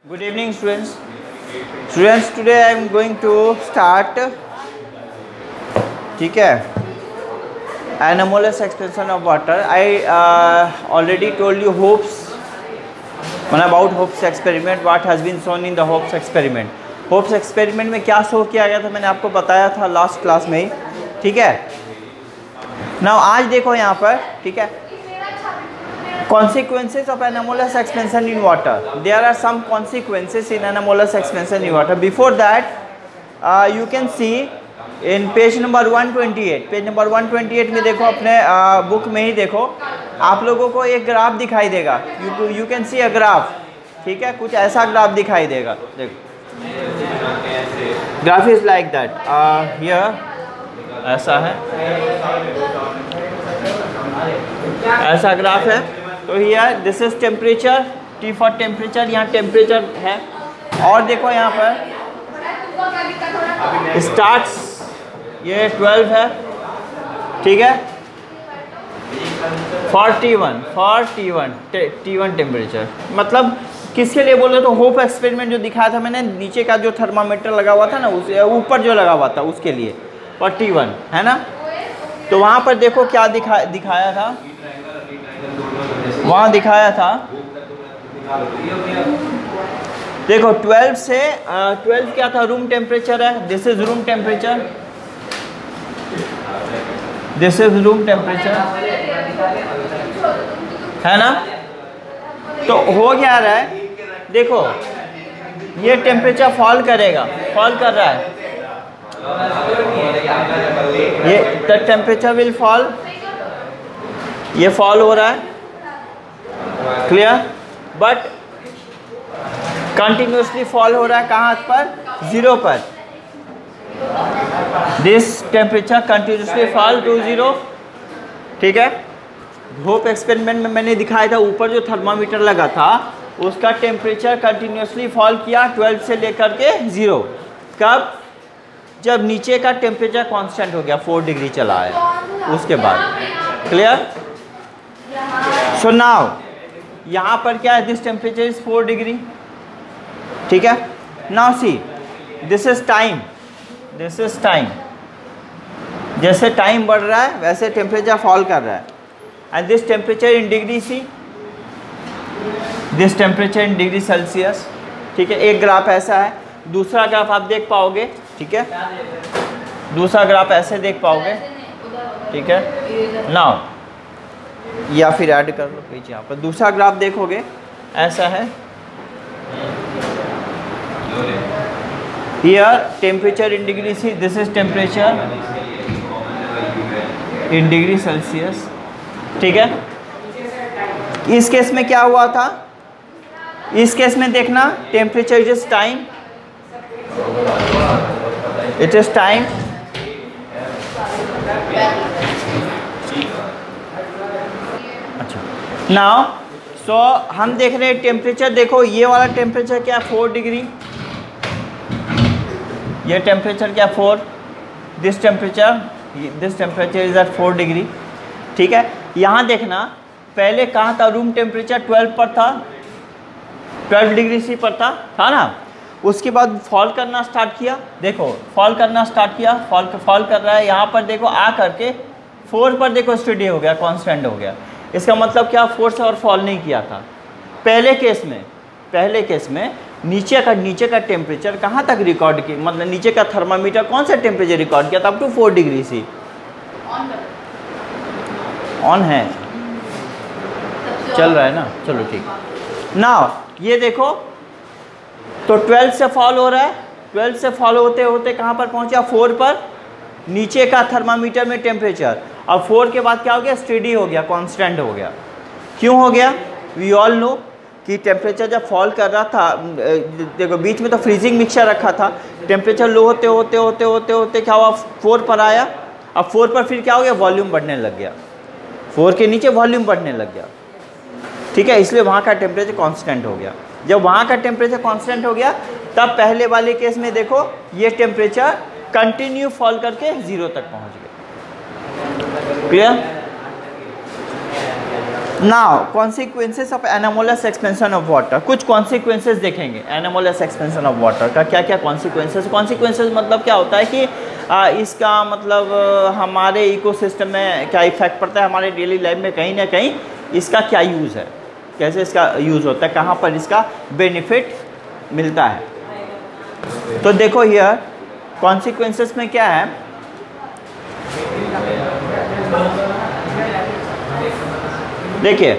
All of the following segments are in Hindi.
Good evening, students. Today I am going to start, ठीक है, anomalous expansion of water. I already told you about Hopes experiment. What has been shown in the Hopes experiment? Hopes experiment में क्या शो किया गया था मैंने आपको बताया था लास्ट क्लास में ही, ठीक है. Now आज देखो यहाँ पर, ठीक है, consequences of anomalous expansion in water. There are some consequences in anomalous expansion in water. Before that, you can see in page number 128. Page number 128 में देखो, अपने बुक में ही देखो, आप लोगों को एक ग्राफ दिखाई देगा. You can see a graph, ठीक है, कुछ ऐसा ग्राफ दिखाई देगा. देखो, graph is like that. Here ऐसा है, ऐसा ग्राफ है. तो here this is temperature, T for temperature, यहाँ टेम्परेचर है. और देखो यहाँ पर स्टार्ट्स, ये 12 है, ठीक है, 41 T1 टेम्परेचर. मतलब किसके लिए बोल रहे, तो होप एक्सपेरिमेंट जो दिखाया था मैंने, नीचे का जो थर्मामीटर लगा हुआ था ना, उस ऊपर जो लगा हुआ था उसके लिए, और T1 है ना. तो वहाँ पर देखो क्या दिखाया था, वहाँ दिखाया था, देखो 12 से 12 क्या था, रूम टेम्परेचर है. This is room temperature, this is room temperature, है ना. तो हो क्या रहा है, देखो ये टेम्परेचर फॉल करेगा, फॉल कर रहा है, ये द टेम्परेचर विल फॉल, ये फॉल हो रहा है, क्लियर. बट कंटिन्यूसली फॉल हो रहा है कहाँ पर, 0 पर. This temperature continuously fall to 0, ठीक है. होप एक्सपेरिमेंट में मैंने दिखाया था, ऊपर जो थर्मामीटर लगा था उसका टेम्परेचर कंटिन्यूसली फॉल किया 12 से लेकर के 0. कब, जब नीचे का टेम्परेचर कांस्टेंट हो गया, 4 डिग्री चला है, उसके बाद. क्लियर. सो नाउ यहाँ पर क्या है, दिस टेम्परेचर इज 4 डिग्री, ठीक है. Now see, this is time, this is time. जैसे टाइम बढ़ रहा है वैसे टेम्परेचर फॉल कर रहा है. And this temperature in degree C, this temperature in degree Celsius, ठीक है. एक ग्राफ ऐसा है, दूसरा ग्राफ आप देख पाओगे, ठीक है, दूसरा ग्राफ ऐसे देख पाओगे, ठीक है. नाउ या फिर ऐड कर लो पेज, यहाँ पर दूसरा ग्राफ देखोगे ऐसा है. Here temperature in degree C, this is temperature in degree Celsius, ठीक है. इस केस में क्या हुआ था, इस केस में देखना, temperature it is time, it is time. Now so हम देख रहे हैं टेम्परेचर, देखो ये वाला टेम्परेचर क्या, 4 डिग्री, ये टेम्परेचर क्या, 4. This temperature is at 4 degree, ठीक है. यहाँ देखना, पहले कहाँ था, रूम टेम्परेचर 12 पर था, 12 डिग्री सी पर था ना. उसके बाद फॉल करना स्टार्ट किया, देखो फॉल करना स्टार्ट किया, फॉल कर रहा है. यहाँ पर देखो आ करके 4 पर देखो स्टडी हो गया, कांस्टेंट हो गया. इसका मतलब क्या, 4 से और फॉल नहीं किया था. पहले केस में नीचे का टेम्परेचर कहाँ तक रिकॉर्ड किया, मतलब नीचे का थर्मामीटर कौन सा टेम्परेचर रिकॉर्ड किया था, up to 4 degree C. On है, चल रहा है ना, चलो ठीक. नाउ ये देखो, तो 12 से फॉल हो रहा है, 12 से फॉल होते होते कहाँ पर पहुँचा, 4 पर. नीचे का थर्मामीटर में टेम्परेचर, अब 4 के बाद क्या हो गया, स्टेडी हो गया, कांस्टेंट हो गया. क्यों हो गया, वी ऑल नो कि टेम्परेचर जब फॉल कर रहा था, देखो बीच में तो फ्रीजिंग मिक्सचर रखा था, टेम्परेचर लो होते होते होते होते होते क्या हुआ, 4 पर आया. अब 4 पर फिर क्या हो गया, वॉल्यूम बढ़ने लग गया, 4 के नीचे वॉल्यूम बढ़ने लग गया, ठीक है. इसलिए वहाँ का टेम्परेचर कांस्टेंट हो गया. जब वहाँ का टेम्परेचर कांस्टेंट हो गया, तब पहले वाले केस में देखो ये टेम्परेचर कंटिन्यू फॉल करके 0 तक पहुँच गया. Clear. Now consequences of anomalous expansion of water, कुछ कॉन्सिक्वेंसेस देखेंगे एनामोलस एक्सपेंशन ऑफ वाटर का। क्या क्या कॉन्सिक्वेंसेस मतलब क्या होता है कि इसका मतलब हमारे इकोसिस्टम में क्या इफेक्ट पड़ता है, हमारे डेली लाइफ में कहीं ना कहीं इसका क्या यूज़ है, कैसे इसका यूज़ होता है, कहाँ पर इसका बेनिफिट मिलता है। तो देखो हियर कॉन्सिक्वेंसेस में क्या है, देखिए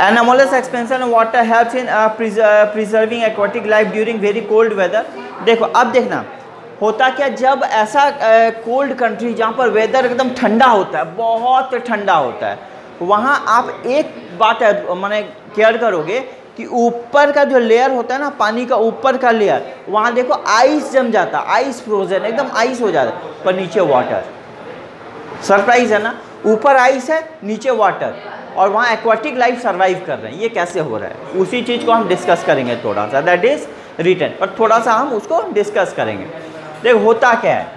anomalous expansion of water helps in preserving aquatic life during very cold weather. देखो अब देखना होता क्या, जब ऐसा कोल्ड कंट्री जहाँ पर वेदर एकदम ठंडा होता है, बहुत ठंडा होता है, वहाँ आप एक बात है माने केयर करोगे कि ऊपर का जो लेयर होता है ना, पानी का ऊपर का लेयर, वहाँ देखो आइस जम जाता, आइस फ्रोजन एकदम आइस हो जाता, पर नीचे वाटर। सरप्राइज है ना, ऊपर आइस है नीचे वाटर, और वहाँ एक्वाटिक लाइफ सर्वाइव कर रहे हैं। ये कैसे हो रहा है, उसी चीज़ को हम डिस्कस करेंगे थोड़ा सा, दैट इज रिटन, पर थोड़ा सा हम उसको डिस्कस करेंगे। देखो होता क्या है,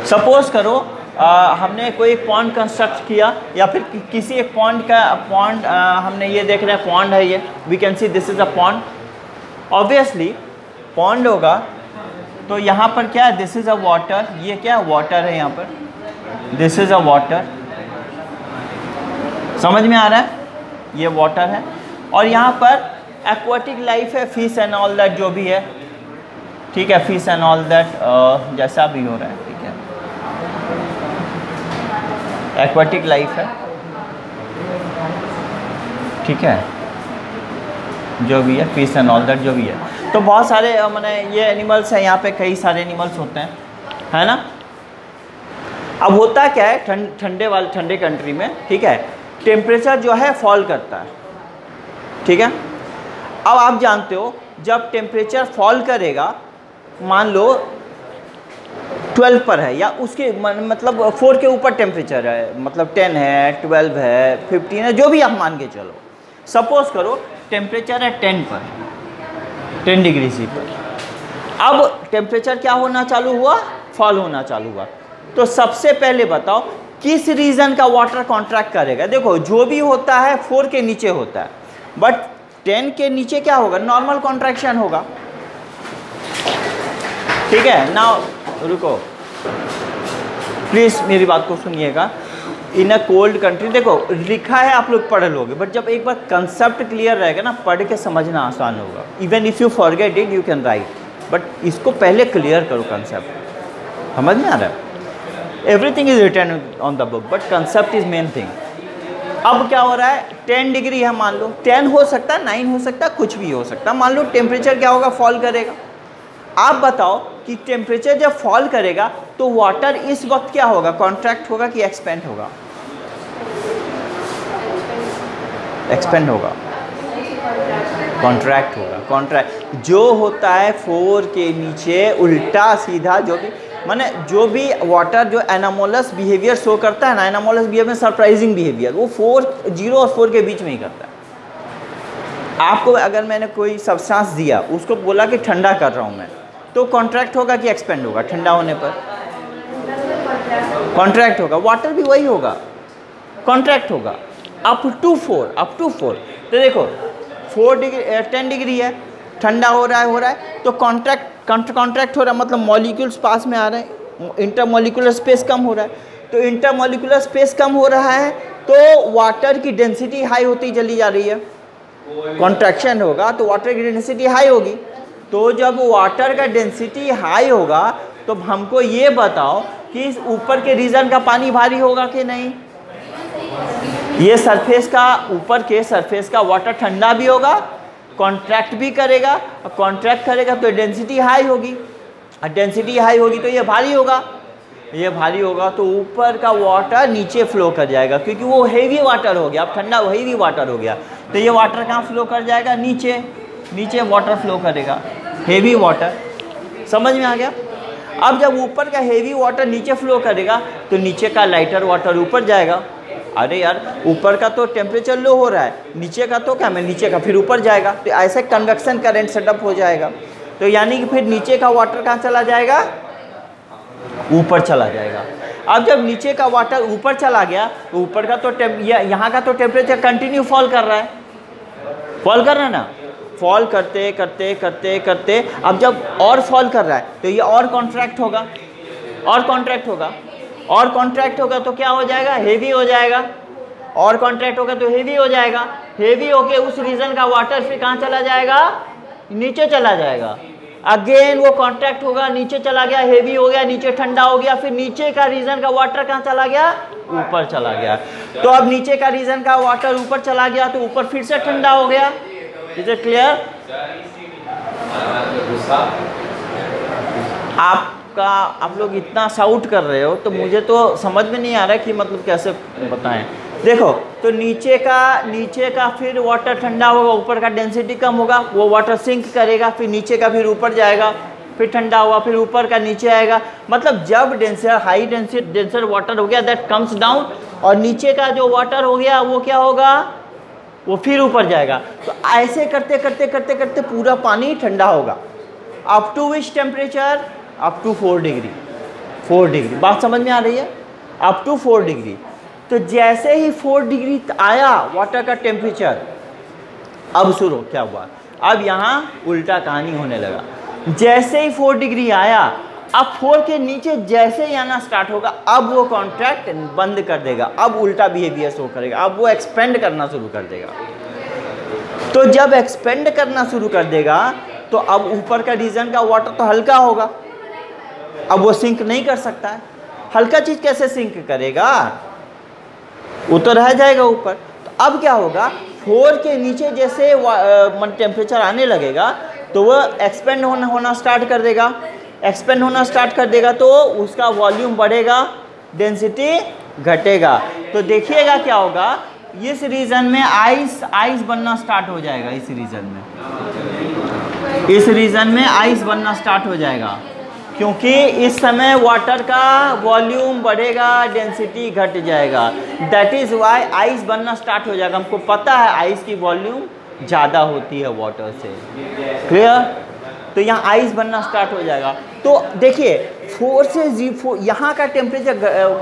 सपोज करो हमने कोई पॉन्ड कंस्ट्रक्ट किया, या फिर किसी एक पॉन्ड हमने ये देख रहे हैं पॉन्ड है, ये we can see this is a pond. Obviously pond होगा तो यहाँ पर क्या है, दिस इज अ वाटर, ये क्या वाटर है, यहाँ पर दिस इज अ वाटर, समझ में आ रहा है, ये वाटर है, और यहाँ पर एक्वाटिक लाइफ है, फिश एंड ऑल दैट जो भी है, ठीक है, फिश एंड ऑल दैट जैसा भी हो रहा है, ठीक है, एक्वाटिक लाइफ है, ठीक है, जो भी है फिश एंड ऑल दैट जो भी है। तो बहुत सारे मैंने ये एनिमल्स हैं, यहाँ पे कई सारे एनिमल्स होते हैं, है ना। अब होता क्या है, ठंडे कंट्री में, ठीक है, टेम्परेचर जो है फॉल करता है, ठीक है। अब आप जानते हो जब टेम्परेचर फॉल करेगा, मान लो 12 पर है, या उसके मतलब 4 के ऊपर टेम्परेचर है, मतलब 10 है, 12 है, 15 है, जो भी आप मान के चलो, सपोज करो टेम्परेचर है 10 पर, 10 डिग्री सी पर। अब टेम्परेचर क्या होना चालू हुआ, फॉल होना चालू हुआ। तो सबसे पहले बताओ किस रीजन का वाटर कॉन्ट्रैक्ट करेगा। देखो जो भी होता है 4 के नीचे होता है, बट 10 के नीचे क्या होगा, नॉर्मल कॉन्ट्रैक्शन होगा, ठीक है। नाउ रुको प्लीज़, मेरी बात को सुनिएगा। इन अ कोल्ड कंट्री, देखो लिखा है आप लोग पढ़ लोगे, बट जब एक बार कंसेप्ट क्लियर रहेगा ना, पढ़ के समझना आसान होगा। Even if you forget it you can write, but इसको पहले क्लियर करो, कंसेप्ट समझ में आ रहा है। Everything is written on the book, but concept is main thing. अब क्या हो रहा है, 10 डिग्री है, मान लो 10 हो सकता है, 9 हो सकता है, कुछ भी हो सकता है। मान लो टेम्परेचर क्या होगा, फॉल करेगा। आप बताओ कि टेम्परेचर जब फॉल करेगा तो वाटर इस वक्त क्या होगा, कॉन्ट्रैक्ट होगा कि एक्सपेंड होगा, एक्सपेंड होगा, कॉन्ट्रैक्ट होगा। कॉन्ट्रैक्ट जो होता है 4 के नीचे, उल्टा सीधा जो भी माने जो भी वाटर जो एनामोलस बिहेवियर शो करता है ना, एनामोलस बिहेवियर में सरप्राइजिंग बिहेवियर, वो 0 और 4 के बीच में ही करता है। आपको अगर मैंने कोई सब्सटेंस दिया, उसको बोला कि ठंडा कर रहा हूँ मैं, तो कॉन्ट्रैक्ट होगा कि एक्सपेंड होगा, ठंडा होने पर कॉन्ट्रैक्ट होगा। वाटर भी वही होगा, कॉन्ट्रैक्ट होगा अप टू 4। तो देखो 4 डिग्री 10 डिग्री है, ठंडा हो रहा है, तो कॉन्ट्रैक्ट हो रहा है, मतलब मॉलिक्यूल्स पास में आ रहे हैं, इंटरमॉलिक्यूलर स्पेस कम हो रहा है। तो इंटरमॉलिक्यूलर स्पेस कम हो रहा है तो वाटर की डेंसिटी हाई होती चली जा रही है, कॉन्ट्रैक्शन होगा तो वाटर की डेंसिटी हाई होगी। तो जब वाटर का डेंसिटी हाई होगा तो हमको ये बताओ कि इस ऊपर के रीजन का पानी भारी होगा कि नहीं, ये सरफेस का, ऊपर के सरफेस का वाटर ठंडा भी होगा, कॉन्ट्रैक्ट भी करेगा, और कॉन्ट्रैक्ट करेगा तो डेंसिटी हाई होगी, और डेंसिटी हाई होगी तो ये भारी होगा, ये भारी होगा तो ऊपर का वाटर नीचे फ्लो कर जाएगा, क्योंकि वो हेवी वाटर हो गया, अब ठंडा हेवी वाटर हो गया, तो ये वाटर कहाँ फ्लो कर जाएगा, नीचे वाटर फ्लो करेगा, हेवी वाटर। समझ में आ गया। अब जब ऊपर का हेवी वाटर नीचे फ्लो करेगा तो नीचे का लाइटर वाटर ऊपर जाएगा। अरे यार, ऊपर का तो टेम्परेचर लो हो रहा है, नीचे का तो क्या, मैं नीचे का फिर ऊपर जाएगा, तो ऐसे कन्वेक्शन करंट सेटअप हो जाएगा। तो यानी कि फिर नीचे का वाटर कहाँ चला जाएगा, ऊपर चला जाएगा। अब जब नीचे का वाटर ऊपर चला गया तो ऊपर का तो यहाँ का तो टेम्परेचर कंटिन्यू फॉल कर रहा है, फॉल कर रहा है ना, फॉल करते करते करते करते अब जब और फॉल कर रहा है तो ये और कॉन्ट्रैक्ट होगा, और कॉन्ट्रैक्ट होगा, और कॉन्ट्रैक्ट होगा तो क्या हो जाएगा, हेवी हो जाएगा, और कॉन्ट्रैक्ट होगा तो हेवी हो जाएगा, हेवी होके उस रीजन का वाटर फिर कहाँ चला जाएगा, नीचे चला जाएगा। अगेन वो कॉन्ट्रैक्ट होगा, नीचे चला गया, हेवी हो गया, नीचे ठंडा हो गया, फिर नीचे का रीजन का वाटर कहाँ चला गया, ऊपर चला गया। तो अब नीचे का रीजन का वाटर ऊपर चला गया तो ऊपर फिर से ठंडा हो गया। Is it clear? आप लोग इतना शाउट कर रहे हो तो मुझे तो समझ में नहीं आ रहा है कि मतलब कैसे बताएं। देखो तो नीचे का फिर वाटर ठंडा होगा, ऊपर का डेंसिटी कम होगा, वो वाटर सिंक करेगा, फिर नीचे का फिर ऊपर जाएगा, फिर ठंडा हुआ, फिर ऊपर का नीचे आएगा। मतलब जब हाई डेंसर वाटर हो गया दैट कम्स डाउन, और नीचे का जो वाटर हो गया वो क्या होगा, वो फिर ऊपर जाएगा। तो ऐसे करते करते करते करते पूरा पानी ठंडा होगा। Up to which temperature, up to 4 degree. 4 degree बात समझ में आ रही है, अप टू 4 डिग्री। तो जैसे ही 4 डिग्री आया वाटर का टेम्परेचर, अब सुनो क्या हुआ, अब यहाँ उल्टा कहानी होने लगा। जैसे ही 4 डिग्री आया, अब 4 के नीचे जैसे ही आना स्टार्ट होगा, अब वो कॉन्ट्रैक्ट बंद कर देगा, अब उल्टा बिहेवियर शो करेगा, अब वो एक्सपेंड करना शुरू कर देगा। तो जब एक्सपेंड करना शुरू कर देगा तो अब ऊपर का रीजन का वाटर तो हल्का होगा, अब वो सिंक नहीं कर सकता है। हल्का चीज कैसे सिंक करेगा, वो तो रह जाएगा ऊपर। तो अब क्या होगा, 4 के नीचे जैसे टेम्परेचर आने लगेगा तो वो एक्सपेंड होना स्टार्ट कर देगा। एक्सपेंड होना स्टार्ट कर देगा तो उसका वॉल्यूम बढ़ेगा, डेंसिटी घटेगा। तो देखिएगा क्या होगा, इस रीजन में आइस बनना स्टार्ट हो जाएगा। इस रीजन में आइस बनना स्टार्ट हो जाएगा, क्योंकि इस समय वाटर का वॉल्यूम बढ़ेगा, डेंसिटी घट जाएगा। दैट इज़ वाई आइस बनना स्टार्ट हो जाएगा। हमको पता है आइस की वॉल्यूम ज़्यादा होती है वाटर से, क्लियर? तो यहाँ आइस बनना स्टार्ट हो जाएगा। तो देखिए 4 से 0 यहाँ का टेम्परेचर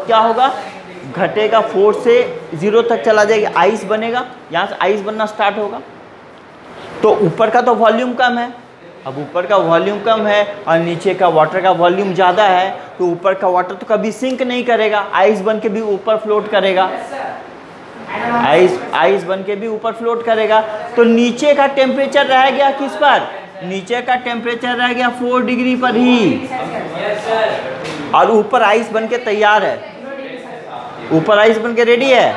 क्या होगा, घटेगा, 4 से 0 तक चला जाएगा, आइस बनेगा, यहाँ से आइस बनना स्टार्ट होगा। तो ऊपर का तो वॉल्यूम कम है, अब ऊपर का वॉल्यूम कम है और नीचे का वाटर का वॉल्यूम ज़्यादा है, तो ऊपर का वाटर तो कभी सिंक नहीं करेगा, आइस बन के भी ऊपर फ्लोट करेगा, आइस बन के भी ऊपर फ्लोट करेगा। तो नीचे का टेम्परेचर रह गया किस पर, नीचे का टेम्परेचर रह गया 4 डिग्री पर ही, और ऊपर आइस बन के तैयार है, ऊपर आइस बन के रेडी है,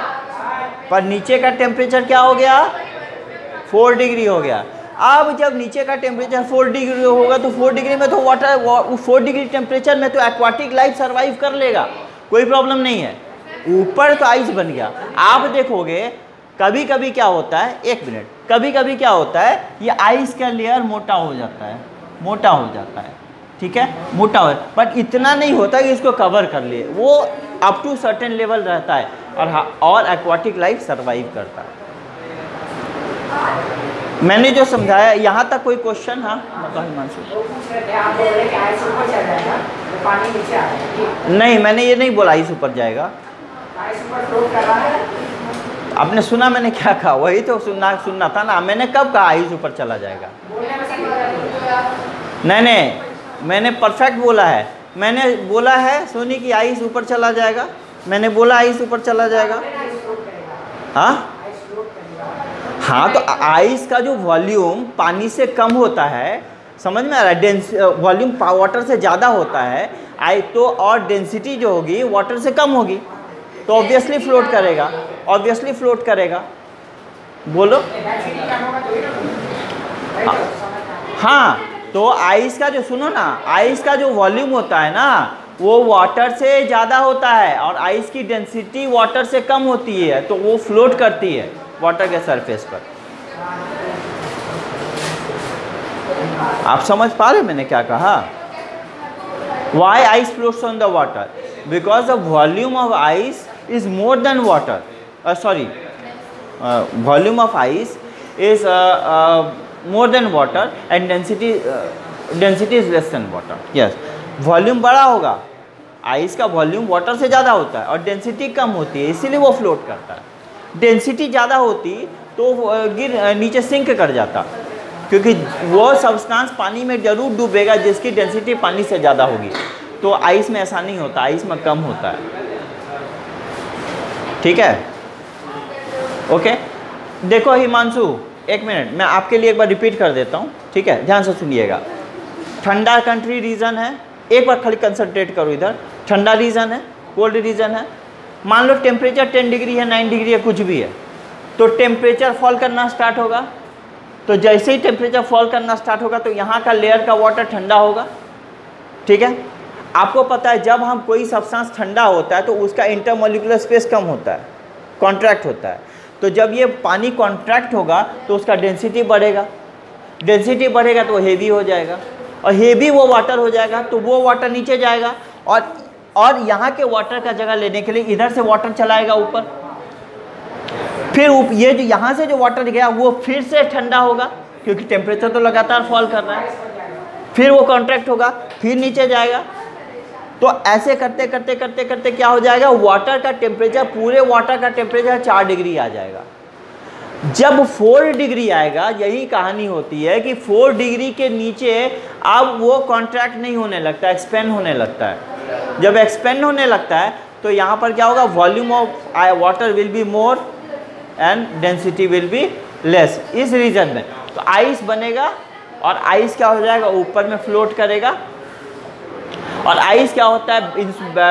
पर नीचे का टेम्परेचर क्या हो गया, 4 डिग्री हो गया। अब जब नीचे का टेम्परेचर 4 डिग्री होगा तो 4 डिग्री में तो वाटर 4 डिग्री टेम्परेचर में तो एक्वाटिक लाइफ सर्वाइव कर लेगा, कोई प्रॉब्लम नहीं है। ऊपर तो आइस बन गया। आप देखोगे कभी कभी क्या होता है, एक मिनट, कभी कभी क्या होता है, ये आइस का लेयर मोटा हो जाता है, मोटा हो जाता है, ठीक है, मोटा हो, बट इतना नहीं होता कि इसको कवर कर ले, वो अप टू सर्टेन लेवल रहता है और एक्वाटिक लाइफ सर्वाइव करता है। मैंने जो समझाया यहाँ तक कोई क्वेश्चन? हाँ हिमांशु। नहीं, मैंने ये नहीं बोला आइस ऊपर जाएगा। आपने सुना मैंने क्या कहा, वही तो सुनना था ना। मैंने कब कहा आइस ऊपर चला जाएगा? नहीं, मैंने परफेक्ट बोला है। मैंने बोला है सोनी की आइस ऊपर चला जाएगा, मैंने बोला आइस ऊपर चला जाएगा। हाँ, तो आइस का जो वॉल्यूम पानी से कम होता है, समझ में आ रहा है, वॉल्यूम वाटर से ज़्यादा होता है, तो और डेंसिटी जो होगी वाटर से कम होगी, तो ऑब्वियसली फ्लोट करेगा, ऑब्वियसली फ्लोट करेगा। बोलो। हाँ, तो आइस का जो, सुनो ना, आइस का जो वॉल्यूम होता है ना वो वाटर से ज़्यादा होता है और आइस की डेंसिटी वाटर से कम होती है, तो वो फ्लोट करती है वाटर के सरफेस पर। आप समझ पा रहे मैंने क्या कहा? Why ice floats on the water? Because the volume of ice is more than water. Volume of ice is more than water and density is less than water. Yes, volume बड़ा होगा, आइस का वॉल्यूम वाटर से ज़्यादा होता है और डेंसिटी कम होती है, इसीलिए वो फ्लोट करता है। डेंसिटी ज़्यादा होती तो नीचे सिंक कर जाता, क्योंकि वो सब्सटेंस पानी में जरूर डूबेगा जिसकी डेंसिटी पानी से ज़्यादा होगी। तो आइस में ऐसा नहीं होता, आइस में कम होता है। ठीक है, ओके। देखो हिमांशु, एक मिनट मैं आपके लिए एक बार रिपीट कर देता हूँ, ठीक है, ध्यान से सुनिएगा। ठंडा कंट्री रीजन है, एक बार खाली कंसंट्रेट करो इधर। ठंडा रीजन है, कोल्ड रीजन है। मान लो टेम्परेचर 10 डिग्री है, 9 डिग्री है, कुछ भी है, तो टेम्परेचर फॉल करना स्टार्ट होगा। तो जैसे ही टेम्परेचर फॉल करना स्टार्ट होगा तो यहाँ का लेयर का वाटर ठंडा होगा। ठीक है, आपको पता है जब हम कोई सब्सटेंस ठंडा होता है तो उसका इंटरमोलिकुलर स्पेस कम होता है, कॉन्ट्रैक्ट होता है। तो जब ये पानी कॉन्ट्रैक्ट होगा तो उसका डेंसिटी बढ़ेगा, डेंसिटी बढ़ेगा तो हेवी हो जाएगा, और हेवी वो वाटर हो जाएगा तो वो वाटर नीचे जाएगा, और यहाँ के वाटर का जगह लेने के लिए इधर से वाटर चलाएगा ऊपर। फिर ये जो यहाँ से जो वाटर गया वो फिर से ठंडा होगा, क्योंकि टेम्परेचर तो लगातार फॉल कर रहा है। फिर वो कॉन्ट्रैक्ट होगा, फिर नीचे जाएगा। तो ऐसे करते करते करते करते क्या हो जाएगा, वाटर का टेम्परेचर, पूरे वाटर का टेम्परेचर 4 डिग्री आ जाएगा। जब 4 डिग्री आएगा, यही कहानी होती है कि 4 डिग्री के नीचे अब वो कॉन्ट्रैक्ट नहीं होने लगता, एक्सपेंड होने लगता है। जब एक्सपेंड होने लगता है तो यहाँ पर क्या होगा, volume of water will be more and density will be less, इस रीजन में। तो आइस बनेगा और आइस क्या हो जाएगा, ऊपर में फ्लोट करेगा। और आइस क्या होता है,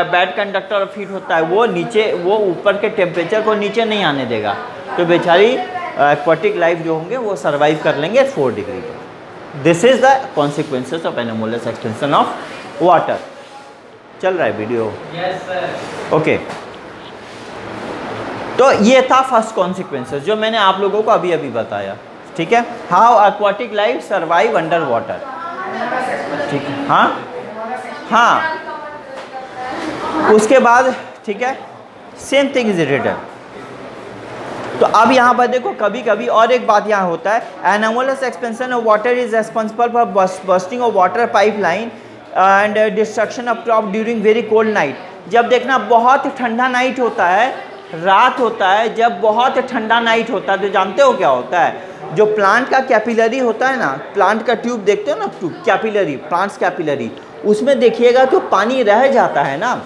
बैड कंडक्टर ऑफ हीट होता है, वो नीचे, वो ऊपर के टेम्परेचर को नीचे नहीं आने देगा। तो बेचारी एक्वाटिक लाइफ जो होंगे वो सर्वाइव कर लेंगे 4 डिग्री पर। This is the consequences of anomalous expansion of water. चल रहा है वीडियो? Yes sir. ओके, तो ये था फर्स्ट कॉन्सिक्वेंसेस जो मैंने आप लोगों को अभी अभी बताया। ठीक है, how aquatic life survive under water. ठीक है, हाँ हाँ, उसके बाद ठीक है, सेम थिंग इज रिटन। तो अब यहाँ पर देखो, कभी कभी और एक बात यहाँ होता है, anomalous expansion of water is responsible for bursting of water pipeline and destruction of crop during very cold night. जब देखना बहुत ठंडा नाइट होता है, रात होता है, जब बहुत ठंडा नाइट होता है तो जानते हो क्या होता है, जो प्लांट का कैपिलरी होता है ना, प्लांट का ट्यूब देखते हो ना, ट्यूब कैपिलरी, प्लांट्स कैपिलरी, उसमें देखिएगा कि पानी रह जाता है ना,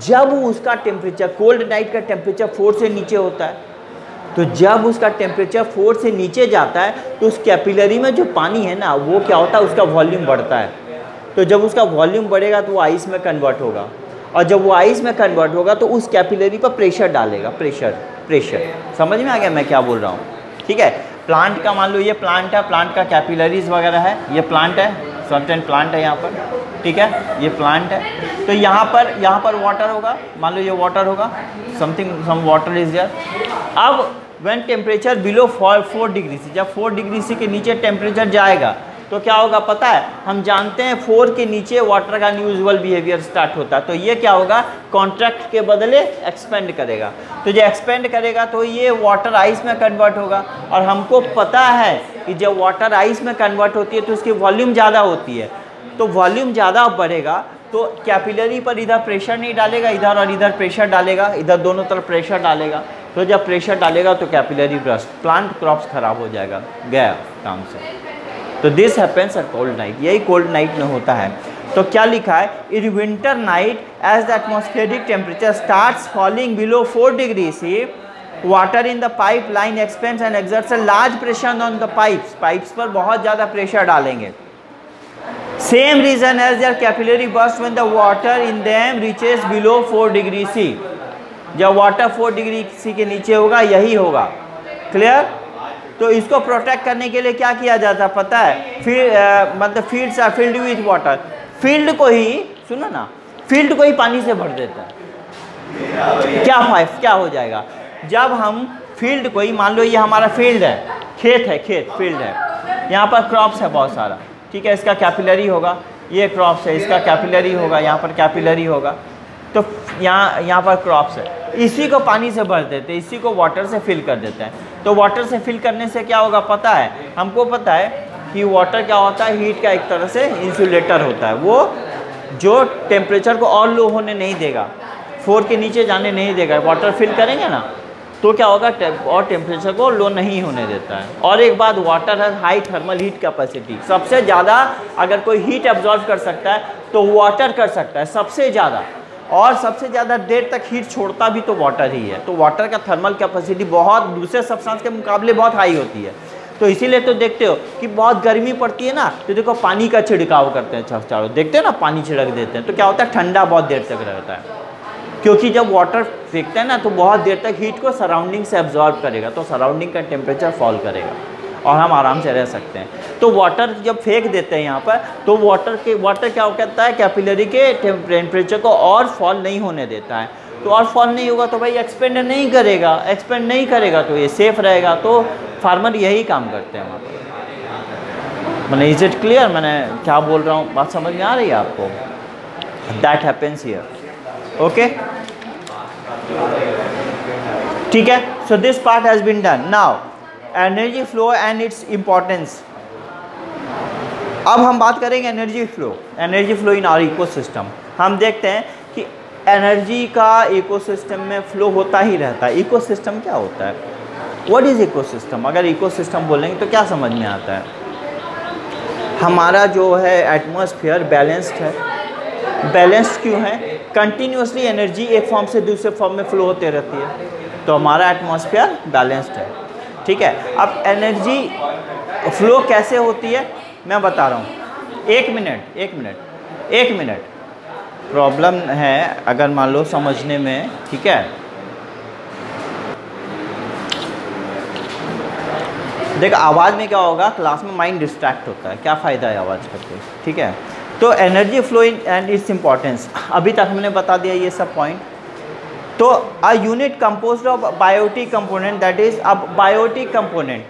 जब उसका टेम्परेचर, कोल्ड नाइट का टेम्परेचर 4 से नीचे होता है। तो जब उसका टेम्परेचर 4 से नीचे जाता है तो उस कैपिलरी में जो पानी है ना, वो क्या होता है, उसका वॉल्यूम बढ़ता है। तो जब उसका वॉल्यूम बढ़ेगा तो वो आइस में कन्वर्ट होगा, और जब वो आइस में कन्वर्ट होगा तो उस कैपिलरी पर प्रेशर डालेगा, प्रेशर। समझ में आ गया मैं क्या बोल रहा हूँ? ठीक है, प्लांट का मान लो ये प्लांट है, प्लांट का कैपिलरीज वगैरह है, ये प्लांट है, सर्टेन प्लांट है यहाँ पर, ठीक है, ये प्लांट है। तो यहाँ पर वाटर होगा, मान लो ये वाटर होगा, सम वाटर इज देयर। अब when temperature below 4 degree C, जब 4 डिग्री सी के नीचे टेम्परेचर जाएगा तो क्या होगा पता है, हम जानते हैं 4 के नीचे वाटर का अनयूजुअल बिहेवियर स्टार्ट होता है। तो ये क्या होगा, कॉन्ट्रैक्ट के बदले एक्सपेंड करेगा। तो जो एक्सपेंड करेगा तो ये वाटर आइस में कन्वर्ट होगा, और हमको पता है कि जब वाटर आइस में कन्वर्ट होती है तो उसकी वॉल्यूम ज़्यादा होती है। तो वॉल्यूम ज़्यादा बढ़ेगा तो कैपिलरी पर इधर प्रेशर नहीं डालेगा, इधर और इधर प्रेशर डालेगा, इधर दोनों तरफ प्रेशर डालेगा। तो जब प्रेशर डालेगा तो कैपिलरी ब्रस्ट, प्लांट क्रॉप्स खराब हो जाएगा, गया काम से। तो this happens at cold night, यही कोल्ड नाइट में होता है। तो क्या लिखा है, in winter night as the atmospheric temperature starts falling below 4 degree C, water in the pipeline expands and exerts a large pressure on the pipes पर बहुत ज़्यादा प्रेशर डालेंगे। Same reason as there capillary burst when the water in them reaches below 4 degree C. जब वाटर 4 डिग्री सी के नीचे होगा, यही होगा। क्लियर? तो इसको प्रोटेक्ट करने के लिए क्या किया जाता है पता है, मतलब fields are filled with water, field को ही, सुनो ना, फील्ड को ही पानी से भर देता है। क्या हो जाएगा, जब हम फील्ड को ही, मान लो ये हमारा फील्ड है, खेत फील्ड है, यहाँ पर क्रॉप्स है बहुत सारा, ठीक है, इसका कैपिलरी होगा, ये क्रॉप्स है, इसका कैपिलरी होगा, यहाँ पर कैपिलरी होगा, तो यहाँ पर क्रॉप्स है, इसी को पानी से भर देते हैं, इसी को वाटर से फिल कर देते हैं। तो वाटर से फिल करने से क्या होगा पता है, हमको पता है कि वाटर क्या होता है, हीट का एक तरह से इंसुलेटर होता है, वो जो टेम्परेचर को और लो होने नहीं देगा, 4 के नीचे जाने नहीं देगा। वाटर फिल करेंगे ना तो क्या होगा, और टेम्परेचर को लो नहीं होने देता है। और एक बात, वाटर है हाई थर्मल हीट कैपेसिटी, सबसे ज़्यादा अगर कोई हीट एब्जॉर्ब कर सकता है तो वाटर कर सकता है सबसे ज़्यादा, और सबसे ज़्यादा देर तक हीट छोड़ता भी तो वाटर ही है। तो वाटर का थर्मल कैपेसिटी बहुत दूसरे सब्सटेंस के मुकाबले बहुत हाई होती है। तो इसीलिए तो देखते हो कि बहुत गर्मी पड़ती है ना, तो देखो पानी का छिड़काव करते हैं चारों, देखते हैं ना, पानी छिड़क देते हैं, तो क्या होता है, ठंडा बहुत देर तक रहता है। क्योंकि जब वाटर फेंकते हैं ना तो बहुत देर तक हीट को सराउंडिंग से एब्जॉर्ब करेगा, तो सराउंडिंग का टेम्परेचर फॉल करेगा और हम आराम से रह सकते हैं। तो वाटर जब फेंक देते हैं यहाँ पर, तो वाटर क्या कहता है, कैपिलरी के टेम्परेचर को और फॉल नहीं होने देता है। तो और फॉल नहीं होगा तो भाई एक्सपेंड नहीं करेगा, तो ये सेफ रहेगा। तो फार्मर यही काम करते हैं वहाँ पर। मैंने इज इट क्लियर, मैंने क्या बोल रहा हूँ, बात समझ में आ रही है आपको? दैट हैपेंस हियर, ओके, ठीक है। So this part has been done. Now energy flow and its importance. अब हम बात करेंगे energy flow in our ecosystem. हम देखते हैं कि एनर्जी का इकोसिस्टम में फ्लो होता ही रहता है। इकोसिस्टम क्या होता है, व्हाट इज इकोसिस्टम? अगर इकोसिस्टम बोलेंगे तो क्या समझ में आता है? हमारा जो है एटमॉस्फेयर बैलेंस्ड है। बैलेंस्ड क्यों है? कंटिन्यूसली एनर्जी एक फॉर्म से दूसरे फॉर्म में फ्लो होते रहती है, तो हमारा एटमॉस्फेयर बैलेंस्ड है, ठीक है। अब एनर्जी फ्लो कैसे होती है मैं बता रहा हूँ। एक मिनट प्रॉब्लम है अगर मान लो समझने में, ठीक है। देख आवाज़ में क्या होगा, क्लास में माइंड डिस्ट्रैक्ट होता है, क्या फ़ायदा है आवाज़ करके, ठीक है। तो energy flow in and its importance, अभी तक हमने बता दिया ये सब पॉइंट। तो a unit composed of biotic component, that is अब बायोटिक कंपोनेंट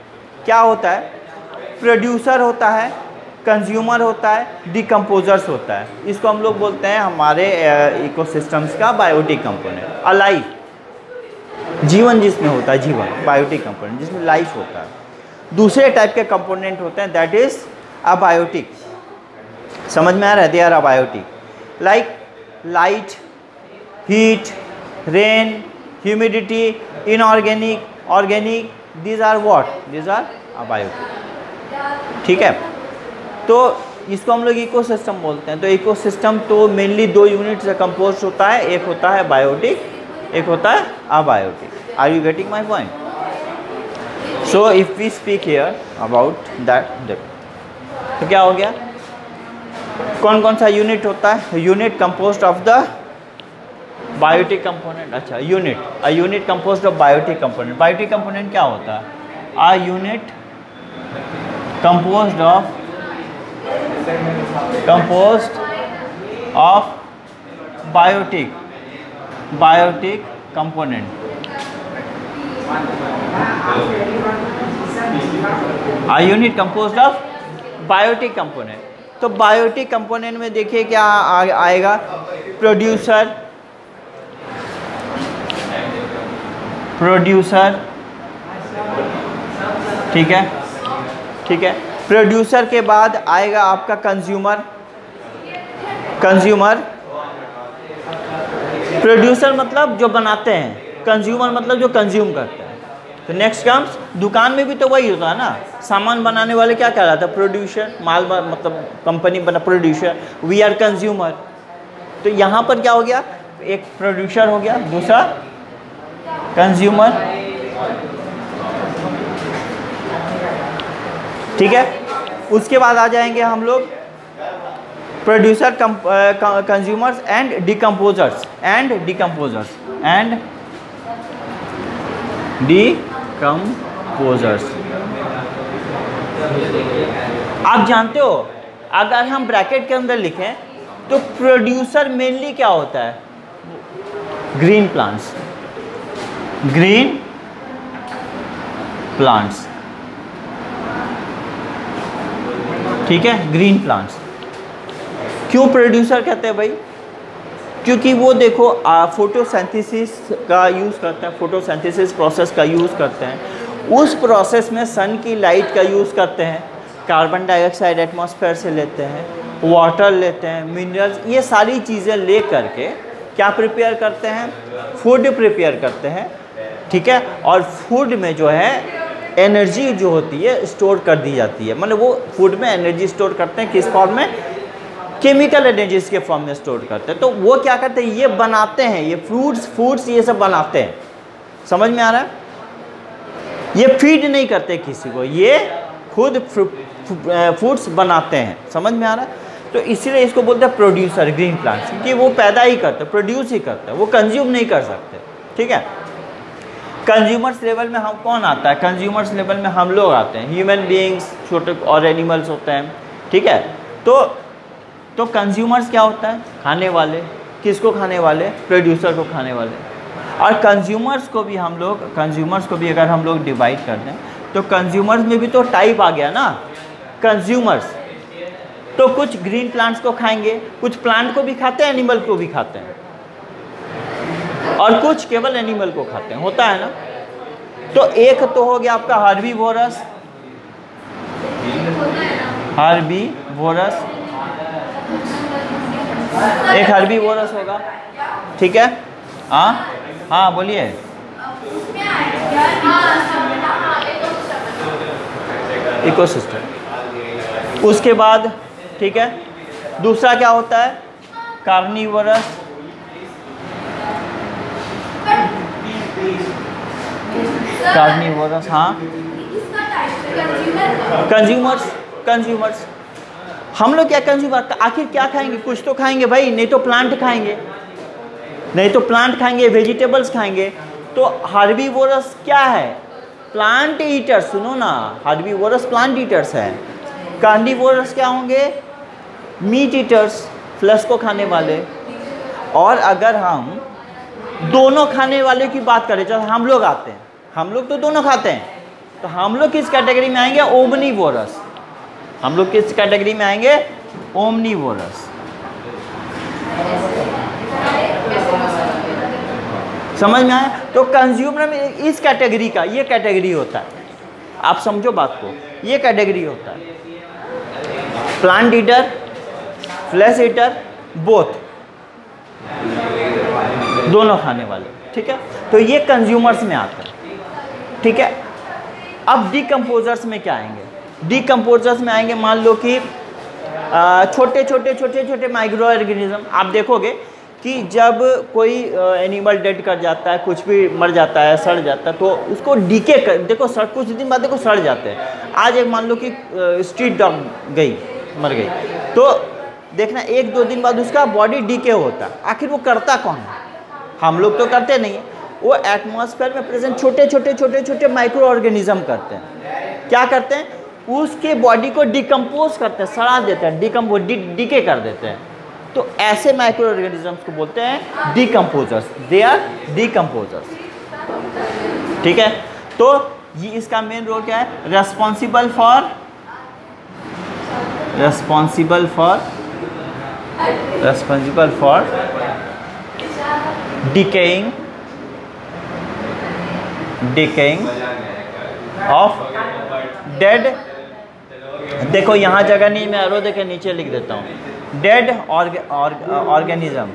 क्या होता है? प्रोड्यूसर होता है, कंज्यूमर होता है, डिकम्पोजर्स होता है। इसको हम लोग बोलते हैं हमारे इकोसिस्टम्स का बायोटिक कंपोनेंट। अलाइव, जीवन जिसमें होता है, जीवन बायोटिक कंपोनेंट जिसमें लाइफ होता है। दूसरे टाइप के कंपोनेंट होते हैं, दैट इज अबायोटिक। समझ में आ रहा है? They are abiotic, like light, heat, rain, humidity, inorganic, organic, these are what? These are abiotic, ठीक है। तो इसको हम लोग इकोसिस्टम बोलते हैं। तो इकोसिस्टम तो मेनली 2 यूनिट से कंपोज होता है, एक होता है बायोटिक, एक होता है abiotic. Are you getting my point? So if we speak here about that, तो क्या हो गया, कौन कौन सा यूनिट होता है? Unit composed of the biotic component. अच्छा, a unit composed of biotic component. Biotic component क्या होता है? A unit composed of biotic component. A unit composed of biotic component. तो बायोटिक कंपोनेंट में देखिए क्या आएगा, प्रोड्यूसर, ठीक है। प्रोड्यूसर के बाद आएगा आपका कंज्यूमर। प्रोड्यूसर मतलब जो बनाते हैं, कंज्यूमर मतलब जो कंज्यूम करते हैं। तो नेक्स्ट कम्स, दुकान में भी तो वही होता है ना, सामान बनाने वाले क्या कहलाता है? प्रोड्यूसर। मतलब कंपनी बना प्रोड्यूसर, वी आर कंज्यूमर। तो यहाँ पर क्या हो गया, एक प्रोड्यूसर हो गया, दूसरा कंज्यूमर, ठीक है। उसके बाद आ जाएंगे हम लोग प्रोड्यूसर, कंज्यूमर्स एंड डिकम्पोजर्स। आप जानते हो अगर हम ब्रैकेट के अंदर लिखें तो प्रोड्यूसर मेनली क्या होता है? ग्रीन प्लांट्स, ठीक है, ग्रीन प्लांट्स। क्यों प्रोड्यूसर कहते हैं भाई? क्योंकि वो देखो फोटोसिंथेसिस का यूज़ करते हैं, फोटोसिंथेसिस प्रोसेस का यूज़ करते हैं। उस प्रोसेस में सन की लाइट का यूज़ करते हैं, कार्बन डाइऑक्साइड एटमॉस्फेयर से लेते हैं, वाटर लेते हैं, मिनरल्स, ये सारी चीज़ें ले करके क्या प्रिपेयर करते हैं, फूड प्रिपेयर करते हैं, ठीक है। और फूड में जो है एनर्जी जो होती है स्टोर कर दी जाती है, मतलब वो फूड में एनर्जी स्टोर करते हैं, किस फॉर्म में, केमिकल एनर्जीज के फॉर्म में स्टोर करते हैं। तो वो क्या करते हैं, ये बनाते हैं, ये फूड्स ये सब बनाते हैं, समझ में आ रहा है। ये फीड नहीं करते किसी को, ये खुद फूड्स बनाते हैं, समझ में आ रहा है। तो इसीलिए इसको बोलते हैं प्रोड्यूसर ग्रीन प्लांट्स, क्योंकि वो पैदा ही करते हैं, प्रोड्यूस ही करते हैं, वो कंज्यूम नहीं कर सकते, ठीक है। कंज्यूमर्स लेवल में हम कौन आता है, कंज्यूमर्स लेवल में हम लोग आते हैं, ह्यूमन बीइंग्स, छोटे और एनिमल्स होते हैं, ठीक है। तो कंज्यूमर्स क्या होता है, खाने वाले, किसको खाने वाले, प्रोड्यूसर को खाने वाले। और कंज्यूमर्स को भी हम लोग, कंज्यूमर्स को भी अगर हम लोग डिवाइड कर दें तो कंज्यूमर्स में भी तो टाइप आ गया ना, कंज्यूमर्स तो कुछ ग्रीन प्लांट्स को खाएंगे, कुछ प्लांट को भी खाते हैं, एनिमल को भी खाते हैं, और कुछ केवल एनिमल को खाते हैं, होता है ना। तो एक तो हो गया आपका हर्बीवोरस, एक हर्बीवोरस होगा, ठीक है। हाँ बोलिए। इकोसिस्टम, उसके बाद ठीक है, दूसरा क्या होता है, कार्निवोरस, हाँ, कंज्यूमर्स हम लोग क्या कंज्यूमर, आखिर क्या खाएंगे, कुछ तो खाएंगे भाई, नहीं तो प्लांट खाएंगे, वेजिटेबल्स खाएंगे। तो हर्बीवोरस क्या है, प्लांट ईटर्स, सुनो ना, हर्बीवोरस प्लांट ईटर्स है। कार्निवोरस क्या होंगे, मीट ईटर्स, फ्लैश को खाने वाले। और अगर हम दोनों खाने वाले की बात करें, जब हम लोग आते हैं, हम लोग तो दोनों खाते हैं, तो हम लोग किस कैटेगरी में आएंगे, ओमनीवोरस। हम लोग किस कैटेगरी में आएंगे, ओमनीवोरस। समझ में आया। तो कंज्यूमर में इस कैटेगरी का, ये कैटेगरी होता है, आप समझो बात को, ये कैटेगरी होता है, plant eater, flesh eater, both, दोनों खाने वाले, ठीक है। तो ये कंज्यूमर्स में आता है, ठीक है। अब डिकम्पोजर्स में क्या आएंगे, डिकम्पोजर्स में आएंगे, मान लो कि छोटे माइक्रो ऑर्गेनिज्म। आप देखोगे कि जब कोई एनिमल डेड कर जाता है, कुछ भी मर जाता है, सड़ जाता है, तो उसको डीके कर, देखो कुछ दिन बाद देखो सड़ जाते हैं। आज एक मान लो कि स्ट्रीट डॉग मर गई, तो देखना 1-2 दिन बाद उसका बॉडी डीके होता है। आखिर वो करता कौन है, हम लोग तो करते नहीं है, वो एटमॉस्फेयर में प्रेजेंट छोटे माइक्रो ऑर्गेनिज्म करते हैं। क्या करते हैं, उसके बॉडी को डिकम्पोज करते हैं, सड़ा देते हैं, डीके कर देते हैं। तो ऐसे माइक्रो ऑर्गेनिजम्स को बोलते हैं डिकम्पोजर्स, दे आर डिकम्पोजर्स, ठीक है। तो ये इसका मेन रोल क्या है, responsible for decaying of dead, देखो यहाँ जगह नहीं, मैं एरो देके नीचे लिख देता हूँ, डेड ऑर्गेनिज्म।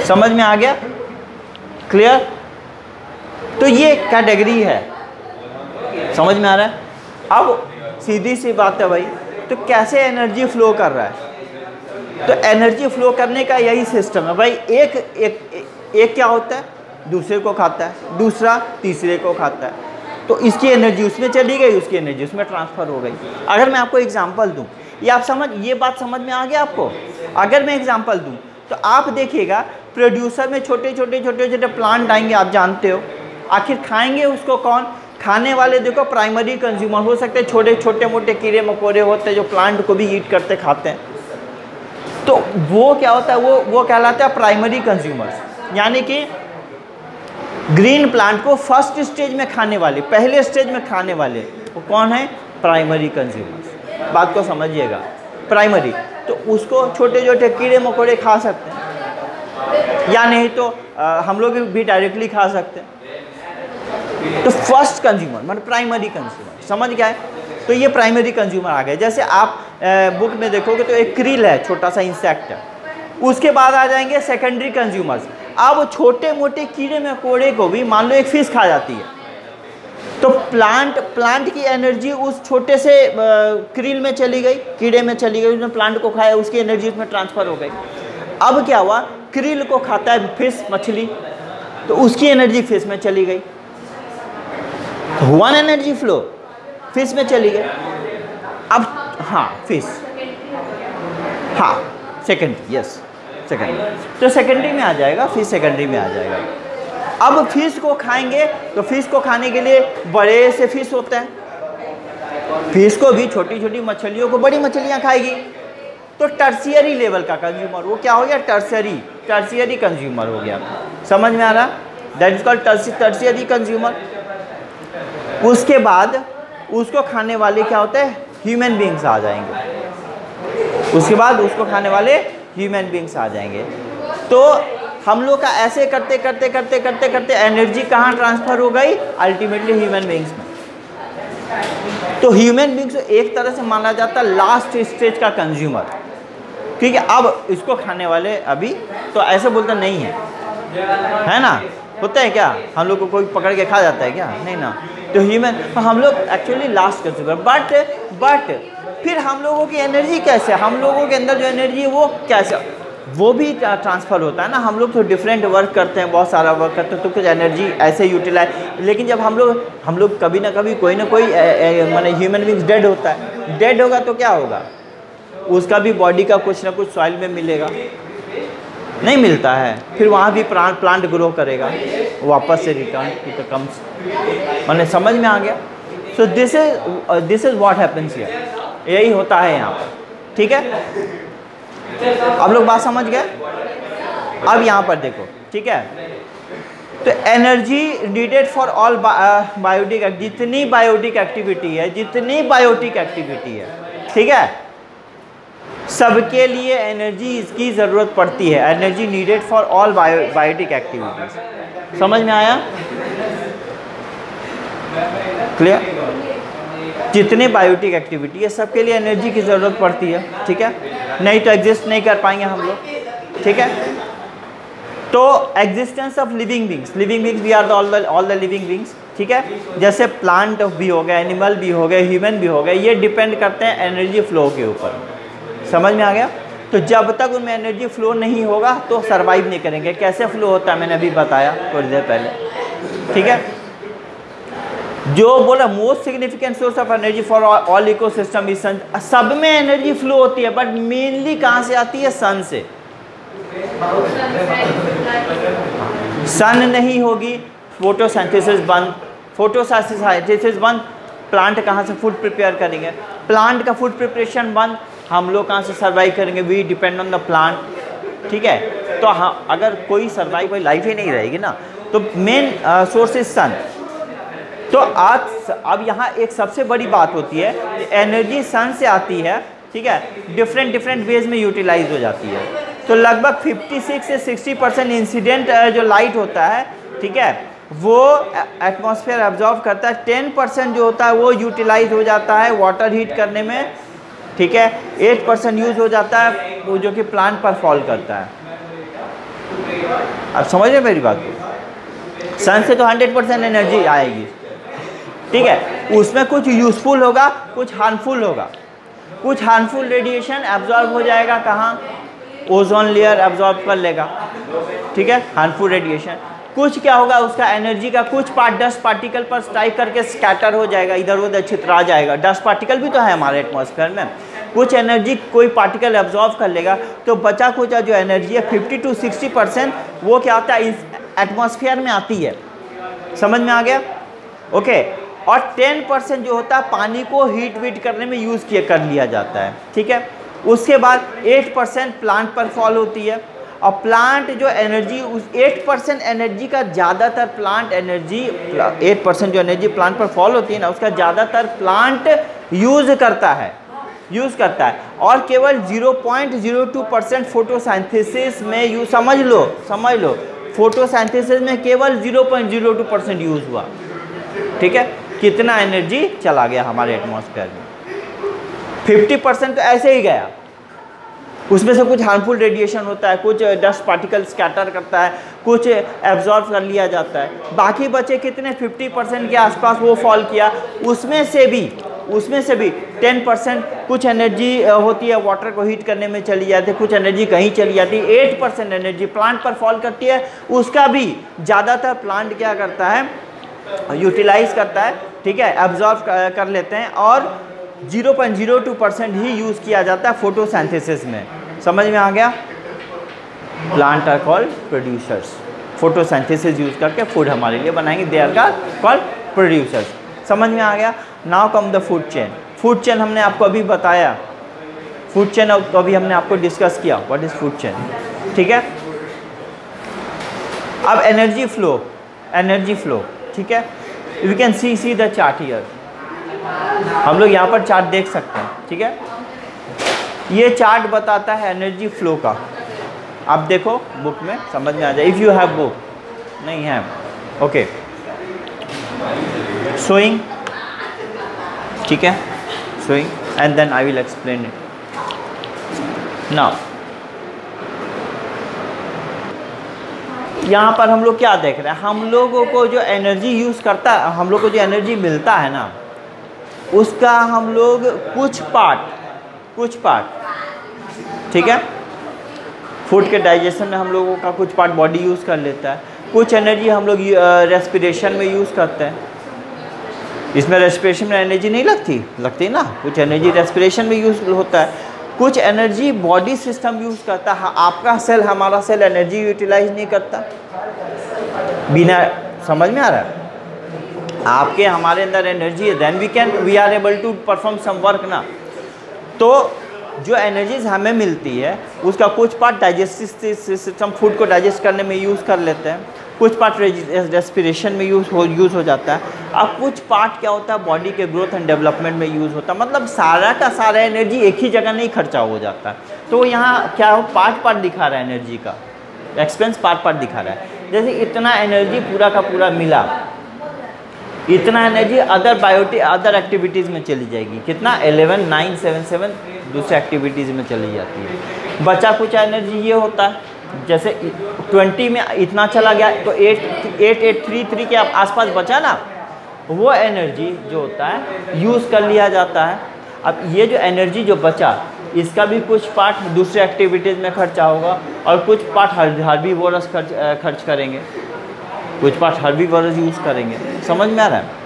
समझ में आ गया, क्लियर। तो ये कैटेगरी है, समझ में आ रहा है। अब सीधी सी बात है भाई, तो कैसे एनर्जी फ्लो कर रहा है, तो एनर्जी फ्लो करने का यही सिस्टम है भाई। एक क्या होता है, दूसरे को खाता है, दूसरा तीसरे को खाता है, तो इसकी एनर्जी उसमें चली गई, उसकी एनर्जी उसमें ट्रांसफ़र हो गई। अगर मैं आपको एग्जांपल दूं, ये बात समझ में आ गया आपको। अगर मैं एग्जांपल दूं तो आप देखिएगा, प्रोड्यूसर में छोटे प्लांट आएंगे, आप जानते हो। आखिर खाएंगे उसको कौन, खाने वाले देखो प्राइमरी कंज्यूमर हो सकते हैं, छोटे मोटे कीड़े मकोड़े होते हैं जो प्लांट को भी ईट करते खाते हैं। तो वो क्या होता है, वो कहलाता है प्राइमरी कंज्यूमर्स। यानी कि ग्रीन प्लांट को फर्स्ट स्टेज में खाने वाले, पहले स्टेज में खाने वाले वो कौन है, प्राइमरी कंज्यूमर्स। बात को समझिएगा, प्राइमरी। तो उसको छोटे कीड़े मकोड़े खा सकते हैं, या नहीं तो हम लोग भी डायरेक्टली खा सकते हैं। तो फर्स्ट कंज्यूमर मतलब प्राइमरी कंज्यूमर, समझ गया है। तो ये प्राइमरी कंज्यूमर आ गए। जैसे आप बुक में देखोगे तो एक क्रिल है, छोटा सा इंसेक्ट है। उसके बाद आ जाएंगे सेकेंडरी कंज्यूमर्स। अब छोटे मोटे कीड़े मकोड़े को भी मान लो एक फिश खा जाती है, तो प्लांट की एनर्जी उस छोटे से क्रिल में चली गई, कीड़े में चली गई, उसने प्लांट को खाया, उसकी एनर्जी उसमें ट्रांसफ़र हो गई। अब क्या हुआ, क्रिल को खाता है फिश, मछली, तो उसकी एनर्जी फिश में चली गई, तो हुआ ना एनर्जी फ्लो, फिश में चली गई। अब हाँ फिश, हाँ सेकेंडरी, यस सेकेंडरी, तो सेकेंडरी में आ जाएगा, फिश सेकेंडरी में आ जाएगा। अब फिश को खाएंगे तो फिश को खाने के लिए बड़े से फिश होते हैं, फिश को भी छोटी छोटी मछलियों को बड़ी मछलियां खाएगी, तो टर्शियरी लेवल का कंज्यूमर वो क्या हो गया, टर्शियरी कंज्यूमर हो गया। समझ में आ रहा, that is called tertiary consumer. उसके बाद उसको खाने वाले क्या होते हैं, ह्यूमन बींग्स आ जाएंगे। उसके बाद उसको खाने वाले ह्यूमन बींग्स आ जाएंगे। तो हम लोग का ऐसे करते करते करते करते करते एनर्जी कहाँ ट्रांसफ़र हो गई, अल्टीमेटली ह्यूमन बींग्स में। तो ह्यूमन बींग्स एक तरह से माना जाता है लास्ट स्टेज का कंज्यूमर, क्योंकि अब इसको खाने वाले अभी तो ऐसे बोलते नहीं है ना, होता है क्या, हम लोग को कोई पकड़ के खा जाता है क्या, नहीं ना। तो ह्यूमन, हम लोग एक्चुअली लास्ट कंज्यूमर। बट फिर हम लोगों की एनर्जी कैसे, हम लोगों के अंदर जो एनर्जी है वो कैसे, वो भी ट्रांसफ़र होता है ना। हम लोग तो डिफरेंट वर्क करते हैं, बहुत सारा वर्क करते हैं, तो कुछ एनर्जी ऐसे यूटिलाइज, लेकिन जब हम लोग कभी ना कभी कोई ना कोई माने ह्यूमन बींग्स डेड होता है, डेड होगा तो क्या होगा, उसका भी बॉडी का कुछ ना कुछ सॉइल में मिलेगा, नहीं मिलता है, फिर वहाँ भी प्लांट ग्रो करेगा, वापस से रिटर्न टू द कम्स, माने समझ में आ गया। So this is what happens here, यही होता है यहाँ पर, ठीक है। अब लोग बात समझ गए। अब यहाँ पर देखो, ठीक है, तो energy needed for all biotic, जितनी बायोटिक एक्टिविटी है, ठीक है, सबके लिए एनर्जी इसकी ज़रूरत पड़ती है। Energy needed for all biotic activities, समझ में आया, क्लियर। जितने बायोटिक एक्टिविटी है सबके लिए एनर्जी की ज़रूरत पड़ती है, ठीक है, नहीं तो एग्जिस्ट नहीं कर पाएंगे हम लोग, ठीक है। तो existence of living beings we are all the living beings, ठीक है, जैसे प्लांट भी हो गए, एनिमल भी हो गए, ह्यूमन भी हो गए, ये डिपेंड करते हैं एनर्जी फ्लो के ऊपर, समझ में आ गया। तो जब तक उनमें एनर्जी फ्लो नहीं होगा तो सर्वाइव नहीं करेंगे। कैसे फ्लो होता है मैंने अभी बताया थोड़ी देर पहले, ठीक है। जो बोला most significant source of energy for all ecosystem is sun. सब में एनर्जी फ्लो होती है, बट मेनली कहाँ से आती है, सन से। सन नहीं होगी, फोटोसिंथेसिस बंद, प्लांट कहाँ से फूड प्रिपेयर करेंगे, प्लांट का फूड प्रिपरेशन बंद, हम लोग कहाँ से सर्वाइव करेंगे, we depend on the plant, ठीक है। तो हाँ, अगर कोई सर्वाइव, कोई लाइफ ही नहीं रहेगी ना, तो मेन सोर्स इज सन। तो आज अब यहाँ एक सबसे बड़ी बात होती है, एनर्जी सन से आती है, ठीक है, डिफरेंट वेज में यूटिलाइज हो जाती है। तो लगभग 56 से 60% इंसिडेंट जो लाइट होता है, ठीक है, वो एटमॉस्फेयर एब्जॉर्ब करता है। 10% जो होता है वो यूटिलाइज हो जाता है वाटर हीट करने में, ठीक है। 8% यूज हो जाता है वो जो कि प्लांट पर फॉल करता है। आप समझ रहे मेरी बात को, सन से तो 100% एनर्जी आएगी, ठीक है। उसमें कुछ यूजफुल होगा, कुछ हार्मफुल होगा। कुछ हार्मफुल रेडिएशन एब्जॉर्ब हो जाएगा कहाँ, ओजोन लेयर एब्जॉर्ब कर लेगा, ठीक है, हार्मफुल रेडिएशन। कुछ क्या होगा, उसका एनर्जी का कुछ पार्ट डस्ट पार्टिकल पर स्ट्राइक करके स्कैटर हो जाएगा, इधर उधर छितरा जाएगा। डस्ट पार्टिकल भी तो है हमारे एटमॉस्फेयर में, कुछ एनर्जी कोई पार्टिकल एब्जॉर्ब कर लेगा, तो बचा कुचा जो एनर्जी है 50 to 60% वो क्या होता है, एटमॉस्फेयर में आती है, समझ में आ गया, ओके। और 10% जो होता है पानी को हीट वीट करने में यूज़ कर लिया जाता है, ठीक है। उसके बाद 8% प्लांट पर फॉल होती है, और प्लांट जो एनर्जी, उस 8% एनर्जी का ज़्यादातर प्लांट एनर्जी, 8% जो एनर्जी प्लांट पर फॉल होती है ना, उसका ज़्यादातर प्लांट यूज़ करता है, और केवल 0.02% फोटोसिंथेसिस में यूज, समझ लो फोटोसिंथेसिस में केवल 0.02% यूज़ हुआ, ठीक है। कितना एनर्जी चला गया हमारे एटमॉस्फेयर में। 50% तो ऐसे ही गया, उसमें से कुछ हार्मफुल रेडिएशन होता है, कुछ डस्ट पार्टिकल स्कैटर करता है, कुछ एब्जॉर्ब कर लिया जाता है, बाकी बचे कितने 50% के आसपास वो फॉल किया। उसमें से भी 10% कुछ एनर्जी होती है वाटर को हीट करने में चली जाती है, कुछ एनर्जी कहीं चली जाती है, 8% एनर्जी प्लांट पर फॉल करती है। उसका भी ज़्यादातर प्लांट क्या करता है, यूटिलाइज करता है, ठीक है, एब्जॉर्ब कर लेते हैं, और 0.02% ही यूज़ किया जाता है फोटोसिंथेसिस में। समझ में आ गया? Plant are called producers, photosynthesis use करके फूड हमारे लिए बनाएंगे, दे आर कॉल्ड प्रोड्यूसर्स। समझ में आ गया? Now come the food chain. Food chain हमने आपको अभी बताया, फूड चेन तो अभी हमने आपको डिस्कस किया, व्हाट इज़ फूड चेन, ठीक है। अब एनर्जी फ्लो, ठीक है, we can see the chart here. हम लोग यहाँ पर चार्ट देख सकते हैं, ठीक है। ये चार्ट बताता है एनर्जी फ्लो का। आप देखो बुक में, समझ में आ जाए, इफ़ यू हैव बुक, नहीं है, ओके। शोइंग, ठीक है, showing, and then I will explain it now. यहाँ पर हम लोग क्या देख रहे हैं, हम लोगों को जो एनर्जी यूज़ करता है, हम लोग को जो एनर्जी मिलता है ना, उसका हम लोग कुछ पार्ट, ठीक है, फूड के डाइजेशन में हम लोगों का कुछ पार्ट बॉडी यूज़ कर लेता है, कुछ एनर्जी हम लोग रेस्पिरेशन में यूज़ करते हैं। इसमें रेस्पिरेशन में एनर्जी नहीं लगती ना, कुछ एनर्जी रेस्पिरेशन में यूज़ होता है, कुछ एनर्जी बॉडी सिस्टम यूज़ करता है। आपका सेल, हमारा सेल एनर्जी यूटिलाइज नहीं करता बिना, समझ में आ रहा है? आपके हमारे अंदर एनर्जी है, then we are able to perform some work ना। तो जो एनर्जीज हमें मिलती है उसका कुछ पार्ट डाइजेस्टिव सिस्टम, फूड को डाइजेस्ट करने में यूज़ कर लेते हैं, कुछ पार्ट रेस्पिरेशन में यूज़ हो जाता है, अब कुछ पार्ट क्या होता है बॉडी के ग्रोथ एंड डेवलपमेंट में यूज़ होता है। मतलब सारा का सारा एनर्जी एक ही जगह नहीं खर्चा हो जाता है। तो यहाँ क्या हो, पार्ट दिखा रहा है एनर्जी का, एक्सपेंस पार्ट दिखा रहा है। जैसे इतना एनर्जी पूरा का पूरा मिला, इतना एनर्जी अदर एक्टिविटीज़ में चली जाएगी। कितना? 11,977 दूसरे एक्टिविटीज़ में चली जाती है। बचा कुछ एनर्जी ये होता है, जैसे 20 में इतना चला गया तो 8833 के आसपास बचा ना, वो एनर्जी जो होता है यूज़ कर लिया जाता है। अब ये जो एनर्जी जो बचा, इसका भी कुछ पार्ट दूसरे एक्टिविटीज़ में खर्चा होगा, और कुछ पार्ट हर्बीवोरस खर्च करेंगे, कुछ पार्ट हर्बीवोरस यूज़ करेंगे। समझ में आ रहा है?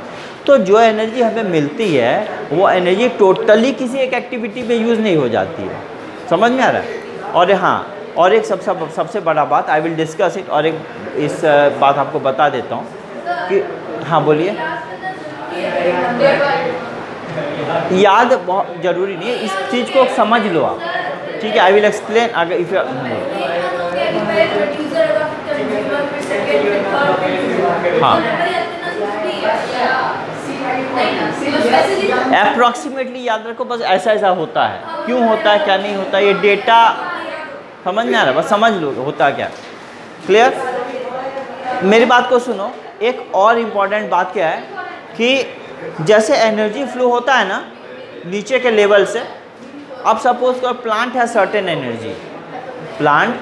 तो जो एनर्जी हमें मिलती है वो एनर्जी टोटली किसी एक एक्टिविटी में यूज़ नहीं हो जाती है। समझ में आ रहा है? और हाँ, और एक सबसे बड़ा बात, आई विल डिस्कस इट, और एक इस बात आपको बता देता हूँ कि, हाँ बोलिए। याद बहुत ज़रूरी नहीं है, इस चीज़ को समझ लो आप, ठीक है। आई विल एक्सप्लेन। अगर इफ हाँ, अप्रॉक्सीमेटली याद रखो, बस ऐसा होता है। क्यों होता है, क्या नहीं होता, ये डेटा समझ में आ रहा है, बस समझ लो होता क्या। क्लियर? मेरी बात को सुनो। एक और इम्पॉर्टेंट बात क्या है कि जैसे एनर्जी फ्लो होता है ना नीचे के लेवल से, अब सपोज कोई प्लांट है, सर्टेन एनर्जी, प्लांट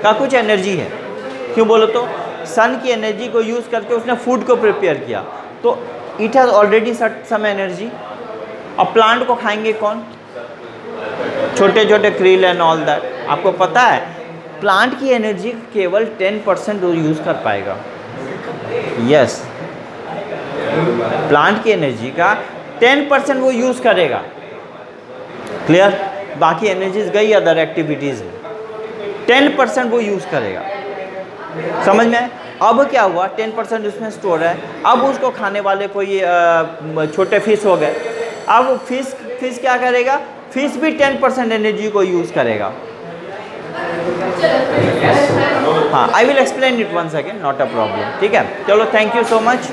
का कुछ एनर्जी है, क्यों बोलो तो सन की एनर्जी को यूज़ करके उसने फूड को प्रिपेयर किया, तो it has already some energy. अब प्लांट को खाएंगे कौन? छोटे छोटे क्रिल एंड ऑल दैट। आपको पता है प्लांट की एनर्जी केवल 10% वो यूज़ कर पाएगा। यस, प्लांट की एनर्जी का 10% वो यूज़ करेगा। क्लियर? बाकी एनर्जीज गई अदर एक्टिविटीज़ में, 10% वो यूज़ करेगा। समझ में? अब क्या हुआ, 10% उसमें स्टोर है, अब उसको खाने वाले कोई छोटे फिश हो गए, अब फिश क्या करेगा, फिश भी 10% एनर्जी को यूज़ करेगा। हाँ, I will explain it once again, not a problem, ठीक है। चलो, थैंक यू सो मच।